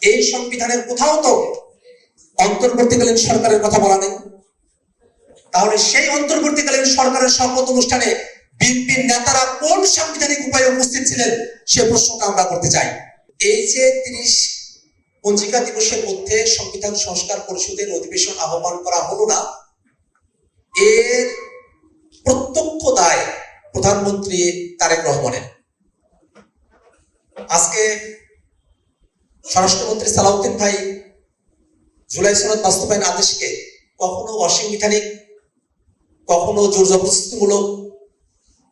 এই সংবিধানের কোথাও তো অন্তর্বর্তীকালীন সরকারের কথা বলা নেই। তাহলে সেই অন্তর্বর্তীকালীন সরকারের শপথ অনুষ্ঠানে বিএনপির নেতারা কোন সাংবিধানিক উপায়ে উপস্থিত ছিলেন সে প্রশ্নটা আমরা করতে চাই। এই যে 30 পঞ্জিকা দিবসের মধ্যে সংবিধান সংস্কার পরিষদের অধিবেশন আহ্বান করা হলো না, এর প্রত্যক্ষ দায় প্রধানমন্ত্রী তারেক রহমানের। আজকে স্বরাষ্ট্রমন্ত্রী সালাউদ্দিন ভাই জুলাই সনদ বাস্তবায়ন আদেশকে কখনো অসাংবিধানিক, কখনো জোর জবরদস্তিমূলক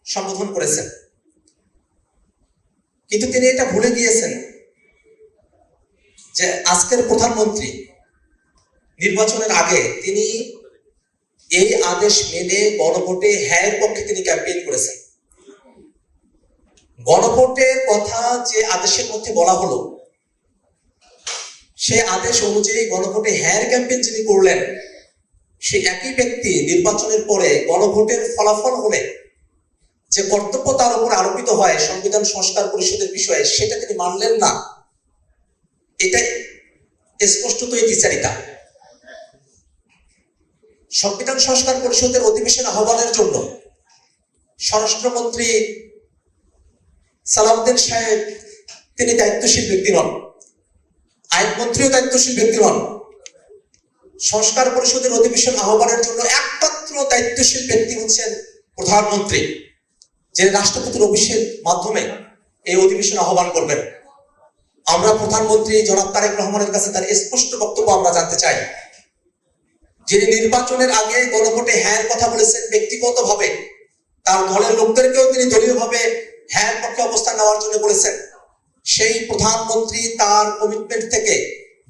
সম্বোধন করেছেন, কিন্তু তিনি এটা ভুলে গিয়েছেন যে আজকের প্রধানমন্ত্রী নির্বাচনের আগে তিনি এই আদেশ মেনে গণভোটে হ্যাঁ পক্ষে তিনি ক্যাম্পেইন করেছেন। গণভোটের কথা যে আদেশের মধ্যে বলা হলো, সে আদেশ অনুযায়ী গণভোটে হ্যাঁ ক্যাম্পেইন যিনি করলেন, সে একই ব্যক্তি নির্বাচনের পরে গণভোটের ফলাফল হলে যে কর্তব্য তার উপর আরোপিত হয় সংবিধান সংস্কার পরিষদের বিষয়ে, সেটা তিনি মানলেন না। এটা স্পষ্টতই দ্বিচারিতা। সংবিধান সংস্কার পরিষদের অধিবেশন আহ্বানের জন্য স্বরাষ্ট্রমন্ত্রী সালাউদ্দিন সাহেব তিনি দায়িত্বশীল ব্যক্তি নন, আইনমন্ত্রীও দায়িত্বশীল ব্যক্তি নন। সংস্কার পরিষদের অধিবেশন আহ্বানের জন্য একমাত্র দায়িত্বশীল ব্যক্তি হচ্ছেন প্রধানমন্ত্রী, যে রাষ্ট্রপতির অফিসের মাধ্যমে এই অধিবেশন আহ্বান করবেন। আমরা প্রধানমন্ত্রী জনাব তারেক রহমানের কাছে তার স্পষ্ট বক্তব্য আমরা জানতে চাই। যিনি নির্বাচনের আগে গণভোটে হ্যাঁ কথা বলেছেন, ব্যক্তিগতভাবে তার দলের লোকদেরকেও তিনি দলীয়ভাবে হ্যাঁ পক্ষে অবস্থান নেওয়ার জন্য বলেছেন, সেই প্রধানমন্ত্রী তার কমিটমেন্ট থেকে,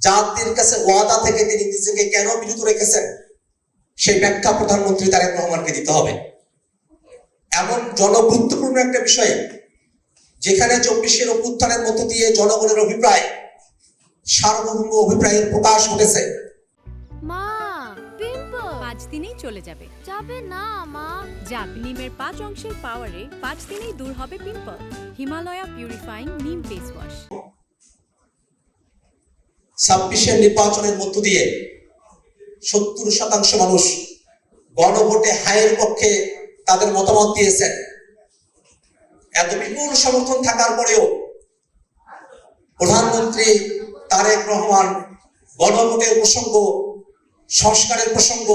জাতির কাছে ওয়াদা থেকে তিনি নিজেকে কেন বিরত রেখেছেন, সেই ব্যাখ্যা প্রধানমন্ত্রী তারেক রহমানকে দিতে হবে। এমন জনগুরুত্বপূর্ণ একটা বিষয় যেখানে 24-এর অভ্যুত্থানের মধ্য দিয়ে জনগণের অভিপ্রায়, সার্বভৌম অভিপ্রায়ের প্রকাশ ঘটেছে। মা, পিম্পল 5 দিনেই চলে যাবে। যাবে না মা, যাবে। নিমের 5 অংশের পাওয়ারে 5 দিনেই দূর হবে পিম্পল। হিমালয়া পিউরিফাইং নিম ফেস ওয়াশ। 26-এর নির্বাচনের মধ্য দিয়ে 70% মানুষ গণভোটে হায়ের পক্ষে তাদের মতামত দিয়েছেন। এত বিপুল সমর্থন থাকার পরেও প্রধানমন্ত্রী তারেক রহমান গণভোটের প্রসঙ্গ, সংস্কারের প্রসঙ্গ,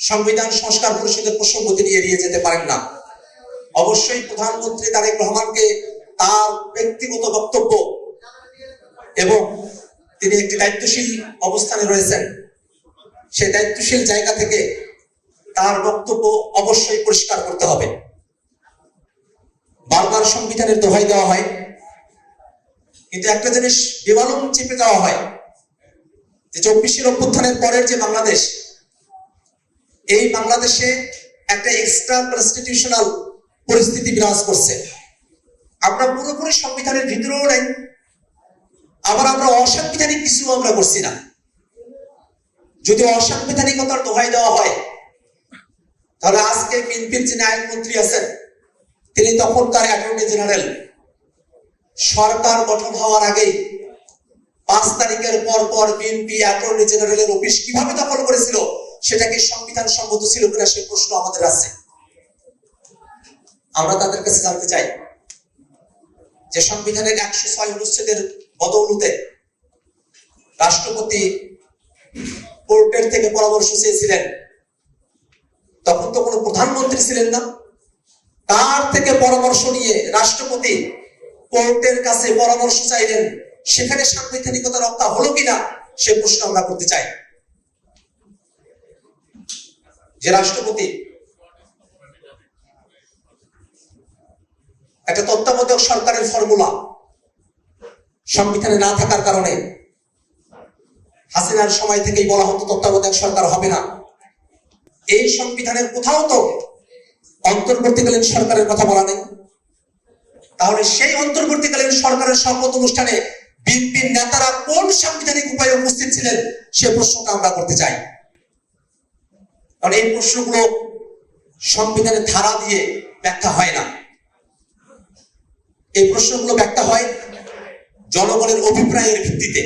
সংবিধান সংস্কার পরিষদের প্রসঙ্গ তিনি এড়িয়ে যেতে পারেন না। অবশ্যই প্রধানমন্ত্রী তারেক রহমানকে তার ব্যক্তিগত বক্তব্য, এবং তিনি একটি দায়িত্বশীল অবস্থানে রয়েছেন, সেই দায়িত্বশীল জায়গা থেকে তার বক্তব্য অবশ্যই পরিষ্কার করতে হবে। বারবার সংবিধানের দোহাই দেওয়া হয়, কিন্তু একটা জিনিস বেমালুম চেপে দেওয়া হয় যে 24-এর অভ্যুত্থানের পরের যে বাংলাদেশ, এই বাংলাদেশে একটা এক্সট্রা কনস্টিটিউশনাল পরিস্থিতি বিরাজ করছে। আমরা পুরোপুরি সংবিধানের ভিতরেও নাই, আবার আমরা অসাংবিধানিক কিছু আমরা করছি না। যদি অসাংবিধানিকতার দোহাই দেওয়া হয়, তাহলে আজকে বিএনপির যিনি আইনমন্ত্রী আছেন, তিনি তখনকার অ্যাটর্নি জেনারেল, সরকার গঠন হওয়ার আগেই 5 তারিখের পর বিএনপি অ্যাটর্নি জেনারেলের অফিস কিভাবে দখল করেছিল, সেটা কি সংবিধান সম্মত ছিল কিনা সেই প্রশ্ন আমাদের আছে। আমরা তাদের কাছে জানতে চাই যে সংবিধানের 106 অনুচ্ছেদের বদৌলতে রাষ্ট্রপতি কোর্টের থেকে পরামর্শ চেয়েছিলেন, তখন তো কোনো প্রধানমন্ত্রী ছিলেন না। তার থেকে পরামর্শ নিয়ে রাষ্ট্রপতি কোর্টের কাছে পরামর্শ চাইলেন, সেখানে সাংবিধানিকতা রক্ষা হলো কিনা সে প্রশ্ন আমরা করতে চাই। যে রাষ্ট্রপতি একটা তত্ত্বাবধায়ক সরকারের ফর্মুলা সংবিধানে না থাকার কারণে হাসিনার সময় থেকেই বলা হতো তত্ত্বাবধায়ক সরকার হবে না। এই সংবিধানের কোথাও তো অন্তর্বর্তীকালীন সরকারের কথা বলা নেই। তাহলে সেই অন্তর্বর্তীকালীন সরকারের শপথ অনুষ্ঠানে বিএনপির নেতারা কোন সাংবিধানিক উপায়ে উপস্থিত ছিলেন সে প্রশ্নটা আমরা করতে চাই। কারণ এই প্রশ্নগুলো সংবিধানের ধারা দিয়ে ব্যাখ্যা হয় না, এই প্রশ্নগুলো ব্যাখ্যা হয় জনগণের অভিপ্রায়ের ভিত্তিতে।